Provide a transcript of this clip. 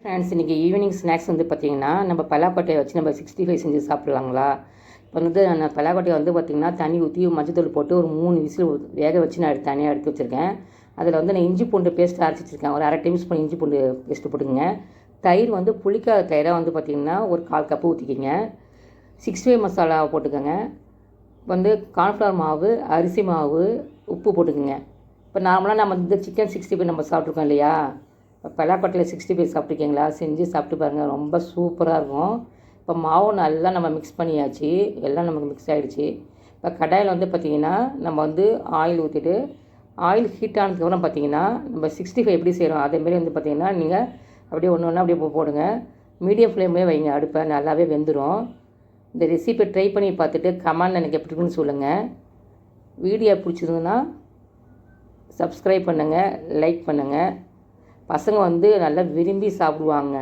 Friends, இன்றைக்கி evening snacks வந்து பார்த்திங்கன்னா நம்ம பலாக்கொட்டையை வச்சு நம்ம 65 செஞ்சு சாப்பிட்லாங்களா? இப்போ வந்து நான் பலாக்கொட்டையை வந்து பார்த்திங்கன்னா தண்ணி ஊற்றி மஞ்சத்தூள் போட்டு ஒரு 3 விசில் வேக வச்சு நான் தனியாக எடுத்து வச்சுருக்கேன். அதில் வந்து நான் இஞ்சி பூண்டு பேஸ்ட் அரைச்சி வச்சுருக்கேன். ஒரு அரை டேபிள் ஸ்பூன் இஞ்சி பூண்டு பேஸ்ட்டு போட்டுக்கோங்க. தயிர் வந்து புளிக்காத தயிராக வந்து பார்த்திங்கன்னா ஒரு 1/4 கப்பு ஊற்றிக்கிங்க. 65 மசாலா போட்டுக்கோங்க. வந்து கார்ன்ஃப்ளவர் மாவு, அரிசி மாவு, உப்பு போட்டுக்கோங்க. இப்போ நார்மலாக நம்ம இந்த சிக்கன் 65 நம்ம சாப்பிட்ருக்கோம் இல்லையா? பலாக்கொட்டையில் 65 சாப்பிட்ருக்கீங்களா? செஞ்சு சாப்பிட்டு பாருங்கள், ரொம்ப சூப்பராக இருக்கும். இப்போ மாவு நல்லா நம்ம மிக்ஸ் பண்ணியாச்சு, எல்லாம் நமக்கு மிக்ஸ் ஆகிடுச்சு. இப்போ கடாயில் வந்து பார்த்திங்கன்னா நம்ம வந்து ஆயில் ஊற்றிட்டு, ஆயில் ஹீட் ஆனதுக்கப்புறம் பார்த்திங்கன்னா நம்ம 65 எப்படி செய்கிறோம் அதேமாரி வந்து பார்த்திங்கன்னா நீங்கள் அப்படியே ஒன்று ஒன்றா அப்படியே போடுங்க. மீடியம் ஃப்ளேம்லேயே வைங்க, அடுப்பை நல்லாவே வெந்துடும். இந்த ரெசிபி ட்ரை பண்ணி பார்த்துட்டு கமெண்ட் எனக்கு எப்படி இருக்குன்னு சொல்லுங்கள். வீடியோ பிடிச்சிருந்துன்னா சப்ஸ்கிரைப் பண்ணுங்கள், லைக் பண்ணுங்கள். பசங்க வந்து நல்லா விரும்பி சாப்பிடுவாங்க.